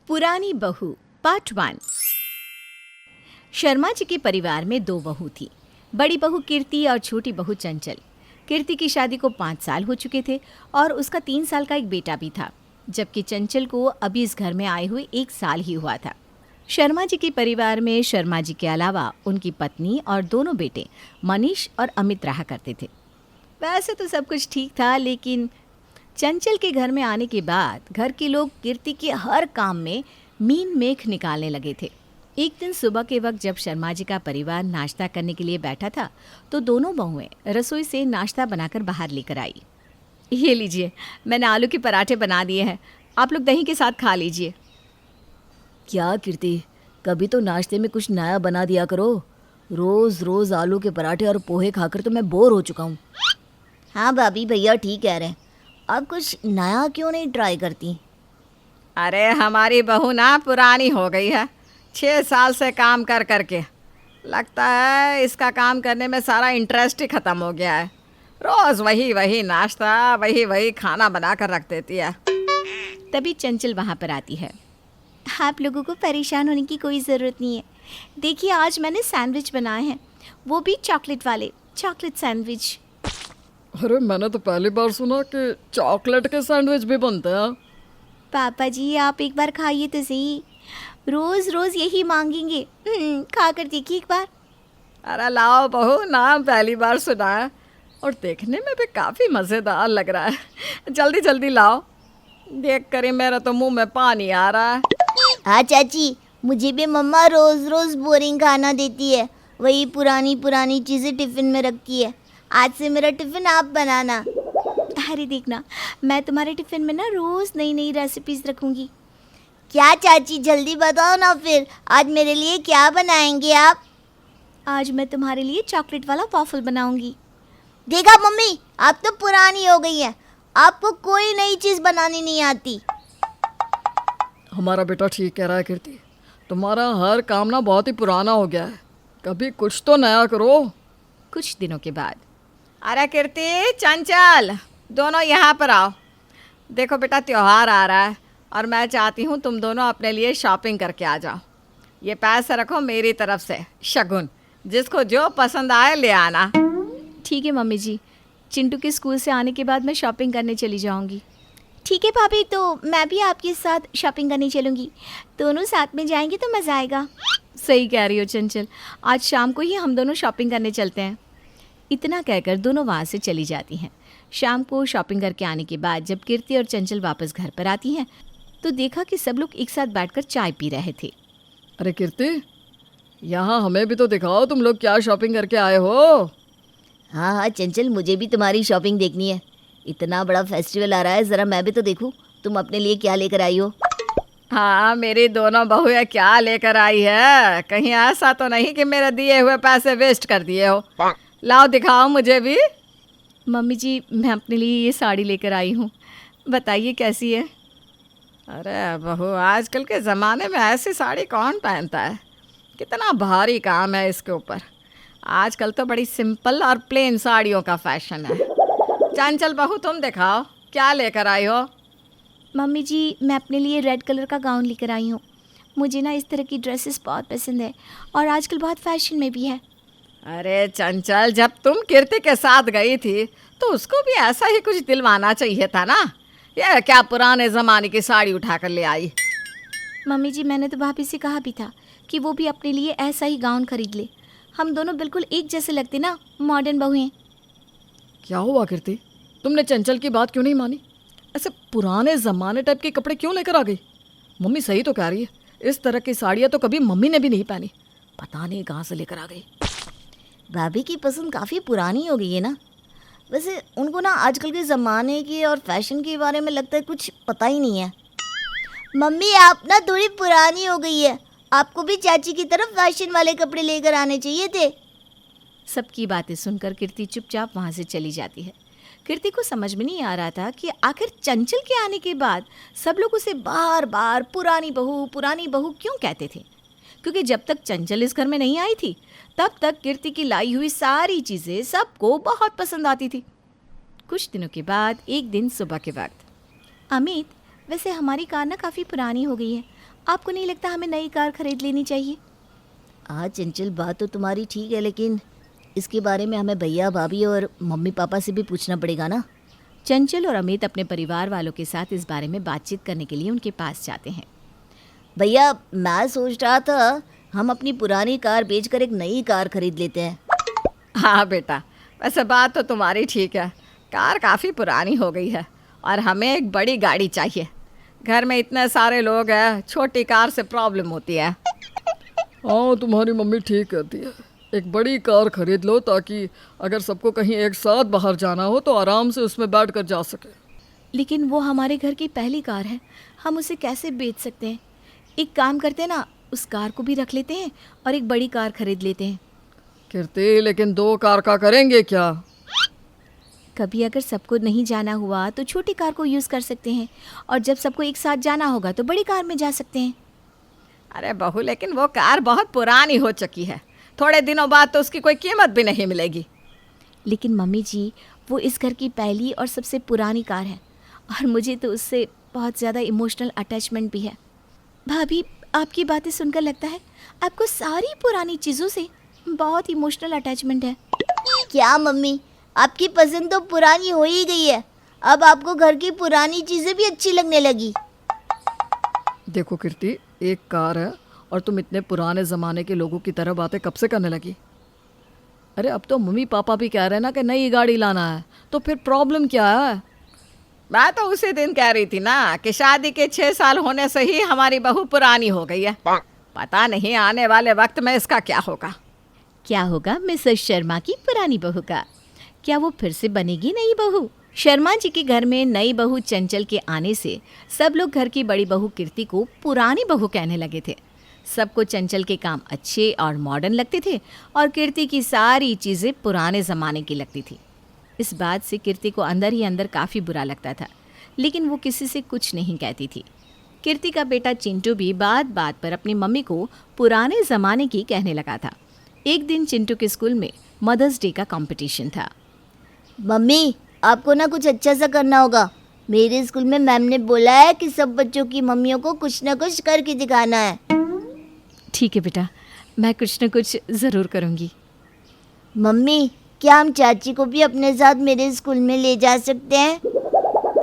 पुरानी बहू पार्ट 1। शर्मा जी के परिवार में 2 बहू थी, बड़ी बहू कीर्ति और छोटी बहू चंचल। कीर्ति की शादी को 5 साल हो चुके थे और उसका 3 साल का एक बेटा भी था, जबकि चंचल को अभी इस घर में आए हुए 1 साल ही हुआ था। शर्मा जी के परिवार में शर्मा जी के अलावा उनकी पत्नी और दोनों बेटे मनीष और अमित रहा करते थे। वैसे तो सब कुछ ठीक था, लेकिन चंचल के घर में आने के बाद घर के लोग कीर्ति के हर काम में मीन मेख निकालने लगे थे। एक दिन सुबह के वक्त जब शर्मा जी का परिवार नाश्ता करने के लिए बैठा था, तो दोनों बहुएं रसोई से नाश्ता बनाकर बाहर लेकर आई। ये लीजिए, मैंने आलू के पराठे बना दिए हैं, आप लोग दही के साथ खा लीजिए। क्या कीर्ति, कभी तो नाश्ते में कुछ नया बना दिया करो। रोज रोज आलू के पराठे और पोहे खाकर तो मैं बोर हो चुका हूँ। हाँ भाभी, भैया ठीक कह रहे हैं, अब कुछ नया क्यों नहीं ट्राई करती? अरे हमारी बहू ना पुरानी हो गई है, 6 साल से काम कर करके लगता है इसका काम करने में सारा इंटरेस्ट ही ख़त्म हो गया है। रोज़ वही वही नाश्ता, वही वही खाना बना कर रख देती है। तभी चंचल वहाँ पर आती है। आप लोगों को परेशान होने की कोई ज़रूरत नहीं है। देखिए, आज मैंने सैंडविच बनाए हैं, वो भी चॉकलेट वाले, चॉकलेट सैंडविच। अरे मैंने तो पहली बार सुना कि चॉकलेट के सैंडविच भी बनते हैं। पापा जी, आप एक बार खाइए तो सही, रोज़ रोज़ यही मांगेंगे। खा कर देखिए एक बार। अरे लाओ बहू, नाम पहली बार सुना है और देखने में भी काफ़ी मज़ेदार लग रहा है। जल्दी जल्दी लाओ, देख कर ही मेरा तो मुंह में पानी आ रहा है। हाँ चाची, मुझे भी मम्मा रोज रोज बोरिंग खाना देती है, वही पुरानी पुरानी चीज़ें टिफ़िन में रखती है। आज से मेरा टिफ़िन आप बनाना। अरे देखना, मैं तुम्हारे टिफ़िन में ना रोज़ नई नई रेसिपीज़ रखूँगी। क्या चाची, जल्दी बताओ ना फिर, आज मेरे लिए क्या बनाएंगे आप? आज मैं तुम्हारे लिए चॉकलेट वाला वॉफल बनाऊँगी। देखा मम्मी, आप तो पुरानी हो गई हैं, आपको कोई नई चीज़ बनानी नहीं आती। हमारा बेटा ठीक कह रहा है कीर्ति, तुम्हारा हर काम ना बहुत ही पुराना हो गया है, कभी कुछ तो नया करो। कुछ दिनों के बाद, अरे कीर्ति, चंचल, दोनों यहाँ पर आओ। देखो बेटा, त्योहार आ रहा है और मैं चाहती हूँ तुम दोनों अपने लिए शॉपिंग करके आ जाओ। ये पैसे रखो मेरी तरफ से शगुन, जिसको जो पसंद आए ले आना। ठीक है मम्मी जी, चिंटू के स्कूल से आने के बाद मैं शॉपिंग करने चली जाऊंगी। ठीक है भाभी, तो मैं भी आपके साथ शॉपिंग करने चलूँगी, दोनों साथ में जाएंगे तो मज़ा आएगा। सही कह रही हो चंचल, आज शाम को ही हम दोनों शॉपिंग करने चलते हैं। इतना कहकर दोनों वहाँ से चली जाती हैं। शाम को शॉपिंग करके आने के बाद जब कीर्ति और चंचल वापस घर पर आती हैं, तो देखा कि सब लोग एक साथ बैठकर चाय पी रहे थे। अरे कीर्ति, यहाँ हमें भी तो दिखाओ तुम लोग क्या शॉपिंग करके आए हो। हाँ हाँ चंचल, मुझे भी तुम्हारी शॉपिंग देखनी है। इतना बड़ा फेस्टिवल आ रहा है, ज़रा मैं भी तो देखूं तुम अपने लिए क्या लेकर आई हो। हाँ, मेरी दोनों बहुएं क्या लेकर आई है, कहीं ऐसा तो नहीं कि मेरे दिए हुए पैसे वेस्ट कर दिए हो। लाओ दिखाओ मुझे भी। मम्मी जी, मैं अपने लिए ये साड़ी लेकर आई हूँ, बताइए कैसी है। अरे बहू, आजकल के ज़माने में ऐसी साड़ी कौन पहनता है, कितना भारी काम है इसके ऊपर। आजकल तो बड़ी सिंपल और प्लेन साड़ियों का फैशन है। चंचल बहू, तुम दिखाओ क्या लेकर आई हो। मम्मी जी, मैं अपने लिए रेड कलर का गाउन लेकर आई हूँ। मुझे ना इस तरह की ड्रेसेस बहुत पसंद है और आजकल बहुत फैशन में भी है। अरे चंचल, जब तुम कीर्ति के साथ गई थी तो उसको भी ऐसा ही कुछ दिलवाना चाहिए था ना। ये क्या पुराने ज़माने की साड़ी उठा कर ले आई। मम्मी जी, मैंने तो भाभी से कहा भी था कि वो भी अपने लिए ऐसा ही गाउन खरीद ले। हम दोनों बिल्कुल एक जैसे लगते ना, मॉडर्न बहुएं। क्या हुआ कीर्ति, तुमने चंचल की बात क्यों नहीं मानी? ऐसे पुराने ज़माने टाइप के कपड़े क्यों लेकर आ गई? मम्मी सही तो कह रही है, इस तरह की साड़ियाँ तो कभी मम्मी ने भी नहीं पहनी, पता नहीं कहाँ से लेकर आ गई। भाभी की पसंद काफ़ी पुरानी हो गई है ना। वैसे उनको ना आजकल के ज़माने की और फैशन के बारे में लगता है कुछ पता ही नहीं है। मम्मी, आप ना थोड़ी पुरानी हो गई है, आपको भी चाची की तरफ फैशन वाले कपड़े लेकर आने चाहिए थे। सबकी बातें सुनकर कीर्ति चुपचाप वहाँ से चली जाती है। कीर्ति को समझ में नहीं आ रहा था कि आखिर चंचल के आने के बाद सब लोग उसे बार बार पुरानी बहू क्यों कहते थे, क्योंकि जब तक चंचल इस घर में नहीं आई थी तब तक कीर्ति की लाई हुई सारी चीज़ें सबको बहुत पसंद आती थी। कुछ दिनों के बाद एक दिन सुबह के वक्त, अमित, वैसे हमारी कार ना काफ़ी पुरानी हो गई है, आपको नहीं लगता हमें नई कार खरीद लेनी चाहिए? हाँ चंचल, बात तो तुम्हारी ठीक है, लेकिन इसके बारे में हमें भैया भाभी और मम्मी पापा से भी पूछना पड़ेगा ना। चंचल और अमित अपने परिवार वालों के साथ इस बारे में बातचीत करने के लिए उनके पास जाते हैं। भैया, मैं सोच रहा था हम अपनी पुरानी कार बेचकर एक नई कार खरीद लेते हैं। हाँ बेटा, वैसे बात तो तुम्हारी ठीक है। कार काफ़ी पुरानी हो गई है और हमें एक बड़ी गाड़ी चाहिए। घर में इतने सारे लोग हैं, छोटी कार से प्रॉब्लम होती है। हाँ, तुम्हारी मम्मी ठीक कहती है। एक बड़ी कार खरीद लो ताकि अगर सबको कहीं एक साथ बाहर जाना हो तो आराम से उसमें बैठ कर जा सके। लेकिन वो हमारे घर की पहली कार है, हम उसे कैसे बेच सकते हैं? एक काम करते हैं ना, उस कार को भी रख लेते हैं और एक बड़ी कार खरीद लेते हैं। कीर्ति, लेकिन 2 कार का करेंगे क्या? कभी अगर सबको नहीं जाना हुआ तो छोटी कार को यूज़ कर सकते हैं, और जब सबको एक साथ जाना होगा तो बड़ी कार में जा सकते हैं। अरे बहू, लेकिन वो कार बहुत पुरानी हो चुकी है, थोड़े दिनों बाद तो उसकी कोई कीमत भी नहीं मिलेगी। लेकिन मम्मी जी, वो इस घर की पहली और सबसे पुरानी कार है और मुझे तो उससे बहुत ज़्यादा इमोशनल अटैचमेंट भी है। भाभी, आपकी बातें सुनकर लगता है आपको सारी पुरानी चीज़ों से बहुत इमोशनल अटैचमेंट है। क्या मम्मी, आपकी पसंद तो पुरानी हो ही गई है, अब आपको घर की पुरानी चीज़ें भी अच्छी लगने लगी। देखो कीर्ति, एक कार है और तुम इतने पुराने ज़माने के लोगों की तरह बातें कब से करने लगी? अरे अब तो मम्मी पापा भी कह रहे हैं ना कि नई गाड़ी लाना है, तो फिर प्रॉब्लम क्या है? मैं तो उसी दिन कह रही थी ना कि शादी के 6 साल होने से ही हमारी बहू पुरानी हो गई है। पता नहीं आने वाले वक्त में इसका क्या होगा। क्या होगा मिसेस शर्मा की पुरानी बहू का? क्या वो फिर से बनेगी नई बहू? शर्मा जी के घर में नई बहू चंचल के आने से सब लोग घर की बड़ी बहू कीर्ति को पुरानी बहू कहने लगे थे। सबको चंचल के काम अच्छे और मॉडर्न लगते थे और कीर्ति की सारी चीज़ें पुराने ज़माने की लगती थी। इस बात से कीर्ति को अंदर ही अंदर काफ़ी बुरा लगता था, लेकिन वो किसी से कुछ नहीं कहती थी। कीर्ति का बेटा चिंटू भी बात बात पर अपनी मम्मी को पुराने ज़माने की कहने लगा था। एक दिन चिंटू के स्कूल में मदर्स डे का कंपटीशन था। मम्मी, आपको ना कुछ अच्छा सा करना होगा। मेरे स्कूल में मैम ने बोला है कि सब बच्चों की मम्मियों को कुछ ना कुछ करके दिखाना है। ठीक है बेटा, मैं कुछ न कुछ ज़रूर करूँगी। मम्मी, क्या हम चाची को भी अपने साथ मेरे स्कूल में ले जा सकते हैं?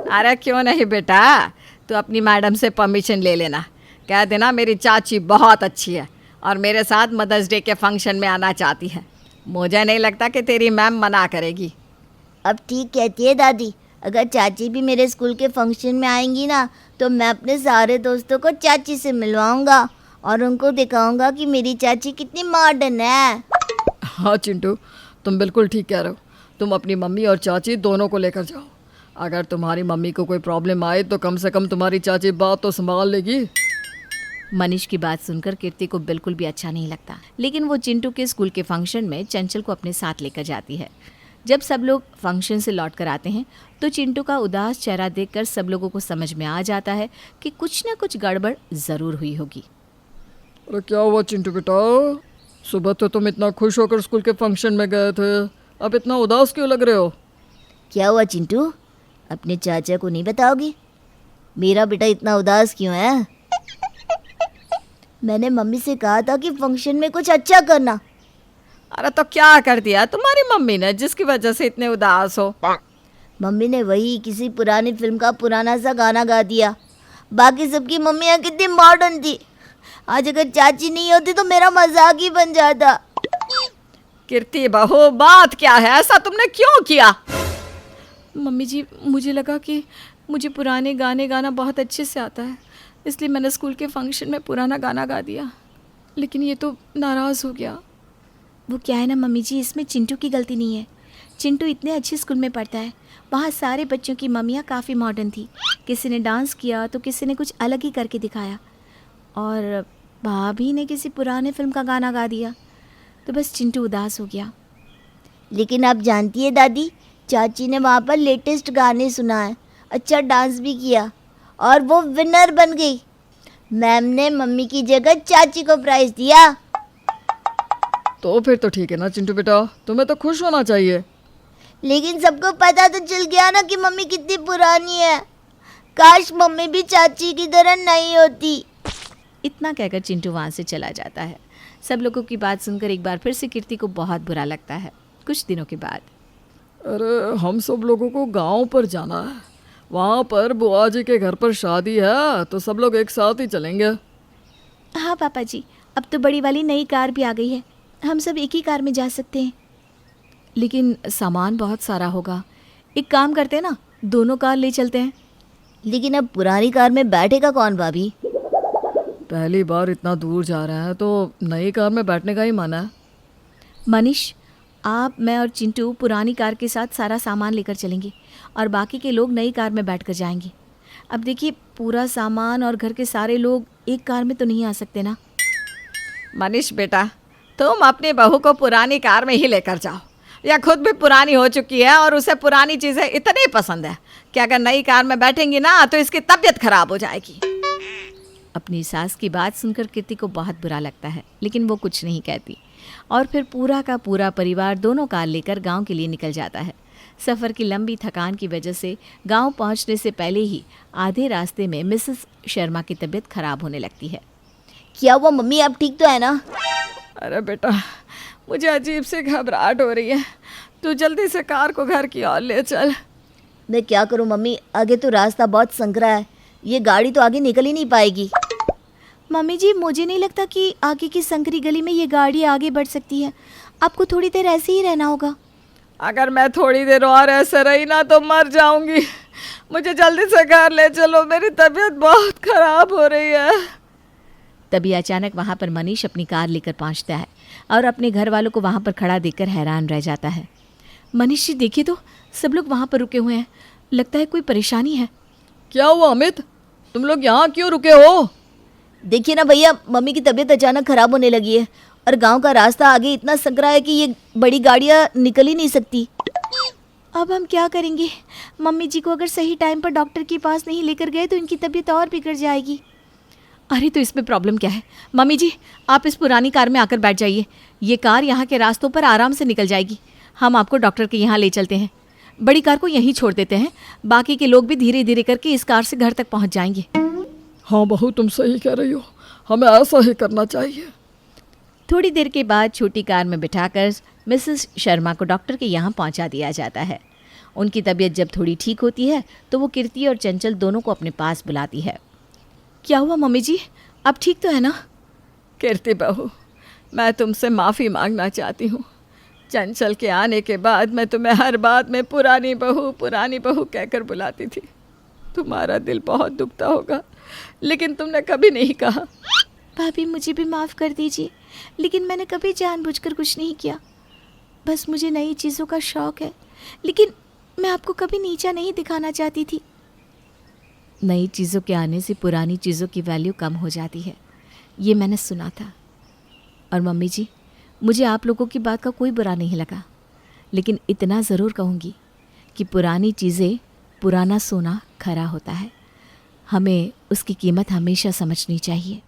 अरे क्यों नहीं बेटा, तू अपनी मैडम से परमिशन ले लेना। कह देना मेरी चाची बहुत अच्छी है और मेरे साथ मदर्स डे के फंक्शन में आना चाहती है। मुझे नहीं लगता कि तेरी मैम मना करेगी। अब ठीक कहती है दादी, अगर चाची भी मेरे स्कूल के फंक्शन में आएंगी ना, तो मैं अपने सारे दोस्तों को चाची से मिलवाऊंगा और उनको दिखाऊंगा कि मेरी चाची कितनी मॉडर्न है। हाँ चिंटू, तुम बिल्कुल ठीक कह रहे हो। तुम अपनी मम्मी और चाची दोनों को लेकर जाओ। अगर तुम्हारी मम्मी को कोई प्रॉब्लम आए तो कम से कम तुम्हारी चाची बात तो संभाल लेगी। मनीष की बात सुनकर कीर्ति को बिल्कुल भी अच्छा नहीं लगता, लेकिन वो चिंटू के स्कूल के फंक्शन में चंचल को अपने साथ लेकर जाती है। जब सब लोग फंक्शन से लौट कर आते हैं तो चिंटू का उदास चेहरा देखकर सब लोगों को समझ में आ जाता है कि कुछ न कुछ गड़बड़ ज़रूर हुई होगी। अरे क्या हुआ चिंटू बेटा? सुबह तो तुम इतना खुश होकर स्कूल के फंक्शन में गए थे, अब इतना उदास क्यों लग रहे हो? क्या हुआ चिंटू, अपने चाचा को नहीं बताओगी? मेरा बेटा इतना उदास क्यों है? मैंने मम्मी से कहा था कि फंक्शन में कुछ अच्छा करना। अरे तो क्या कर दिया तुम्हारी मम्मी ने जिसकी वजह से इतने उदास हो? मम्मी ने वही किसी पुरानी फिल्म का पुराना सा गाना गा दिया। बाकी सबकी मम्मियाँ कितनी मॉडर्न थी। आज अगर चाची नहीं होती तो मेरा मजाक ही बन जाता। कीर्ति बहू, बात क्या है? ऐसा तुमने क्यों किया? मम्मी जी, मुझे लगा कि मुझे पुराने गाने गाना बहुत अच्छे से आता है, इसलिए मैंने स्कूल के फंक्शन में पुराना गाना गा दिया, लेकिन ये तो नाराज़ हो गया। वो क्या है ना मम्मी जी, इसमें चिंटू की गलती नहीं है। चिंटू इतने अच्छे स्कूल में पढ़ता है, वहाँ सारे बच्चों की मम्मियाँ काफ़ी मॉडर्न थी। किसी ने डांस किया तो किसी ने कुछ अलग ही करके दिखाया, और भाभी ने किसी पुराने फिल्म का गाना गा दिया, तो बस चिंटू उदास हो गया। लेकिन आप जानती है दादी, चाची ने वहाँ पर लेटेस्ट गाने सुनाए, अच्छा डांस भी किया और वो विनर बन गई। मैम ने मम्मी की जगह चाची को प्राइज दिया। तो फिर तो ठीक है ना चिंटू बेटा, तुम्हें तो खुश होना चाहिए। लेकिन सबको पता तो चल गया ना कि मम्मी कितनी पुरानी है। काश मम्मी भी चाची की तरह नहीं होती। इतना कहकर चिंटू वहाँ से चला जाता है। सब लोगों की बात सुनकर एक बार फिर से कीर्ति को बहुत बुरा लगता है। कुछ दिनों के बाद अरे हम सब लोगों को गांव पर जाना है, वहाँ पर बुआ जी के घर पर शादी है, तो सब लोग एक साथ ही चलेंगे। हाँ पापा जी, अब तो बड़ी वाली नई कार भी आ गई है, हम सब एक ही कार में जा सकते हैं। लेकिन सामान बहुत सारा होगा, एक काम करते हैं ना, दोनों कार ले चलते हैं। लेकिन अब पुरानी कार में बैठेगा कौन भाभी? पहली बार इतना दूर जा रहे हैं तो नई कार में बैठने का ही मन है। मनीष, आप, मैं और चिंटू पुरानी कार के साथ सारा सामान लेकर चलेंगे और बाकी के लोग नई कार में बैठकर जाएंगे। अब देखिए, पूरा सामान और घर के सारे लोग एक कार में तो नहीं आ सकते ना। मनीष बेटा, तुम अपनी बहू को पुरानी कार में ही लेकर जाओ। या खुद भी पुरानी हो चुकी है और उसे पुरानी चीज़ें इतनी पसंद है कि अगर नई कार में बैठेंगी ना तो इसकी तबीयत खराब हो जाएगी। अपनी सास की बात सुनकर कीर्ति को बहुत बुरा लगता है, लेकिन वो कुछ नहीं कहती और फिर पूरा का पूरा परिवार दोनों कार लेकर गांव के लिए निकल जाता है। सफ़र की लंबी थकान की वजह से गांव पहुंचने से पहले ही आधे रास्ते में मिसेस शर्मा की तबीयत खराब होने लगती है। क्या हुआ मम्मी, आप ठीक तो है ना? अरे बेटा, मुझे अजीब सी घबराहट हो रही है, तू जल्दी से कार को घर की ओर ले चल। मैं क्या करूं मम्मी, आगे तो रास्ता बहुत संकरा है, ये गाड़ी तो आगे निकल ही नहीं पाएगी। मम्मी जी, मुझे नहीं लगता कि आगे की संकरी गली में ये गाड़ी आगे बढ़ सकती है। आपको थोड़ी देर ऐसे ही रहना होगा। अगर मैं थोड़ी देर और ऐसे रही ना तो मर जाऊंगी। मुझे जल्दी से घर ले चलो, मेरी तबीयत बहुत खराब हो रही है। तभी अचानक वहाँ पर मनीष अपनी कार लेकर पहुँचता है और अपने घर वालों को वहाँ पर खड़ा देखकर हैरान रह जाता है। मनीष जी देखिए तो, सब लोग वहाँ पर रुके हुए हैं, लगता है कोई परेशानी है। क्या हुआ अमित, तुम लोग यहाँ क्यों रुके हो? देखिए ना भैया, मम्मी की तबीयत अचानक खराब होने लगी है और गांव का रास्ता आगे इतना संकरा है कि ये बड़ी गाड़ियाँ निकल ही नहीं सकती। अब हम क्या करेंगे? मम्मी जी को अगर सही टाइम पर डॉक्टर के पास नहीं लेकर गए तो इनकी तबीयत और बिगड़ जाएगी। अरे तो इसमें प्रॉब्लम क्या है? मम्मी जी, आप इस पुरानी कार में आकर बैठ जाइए, ये कार यहाँ के रास्तों पर आराम से निकल जाएगी। हम आपको डॉक्टर के यहाँ ले चलते हैं, बड़ी कार को यहीं छोड़ देते हैं, बाकी के लोग भी धीरे धीरे करके इस कार से घर तक पहुँच जाएंगे। हाँ बहू, तुम सही कह रही हो, हमें ऐसा ही करना चाहिए। थोड़ी देर के बाद छोटी कार में बिठाकर मिसेस शर्मा को डॉक्टर के यहाँ पहुँचा दिया जाता है। उनकी तबीयत जब थोड़ी ठीक होती है तो वो कीर्ति और चंचल दोनों को अपने पास बुलाती है। क्या हुआ मम्मी जी, आप ठीक तो है ना? कीर्ति बहू, मैं तुमसे माफ़ी मांगना चाहती हूँ। चंचल के आने के बाद मैं तुम्हें हर बात में पुरानी बहू कहकर बुलाती थी। तुम्हारा दिल बहुत दुखता होगा, लेकिन तुमने कभी नहीं कहा। भाभी मुझे भी माफ़ कर दीजिए, लेकिन मैंने कभी जानबूझकर कुछ नहीं किया। बस मुझे नई चीज़ों का शौक़ है, लेकिन मैं आपको कभी नीचा नहीं दिखाना चाहती थी। नई चीज़ों के आने से पुरानी चीज़ों की वैल्यू कम हो जाती है, ये मैंने सुना था। और मम्मी जी, मुझे आप लोगों की बात का कोई बुरा नहीं लगा, लेकिन इतना ज़रूर कहूँगी कि पुरानी चीज़ें, पुराना सोना खरा होता है, हमें उसकी कीमत हमेशा समझनी चाहिए।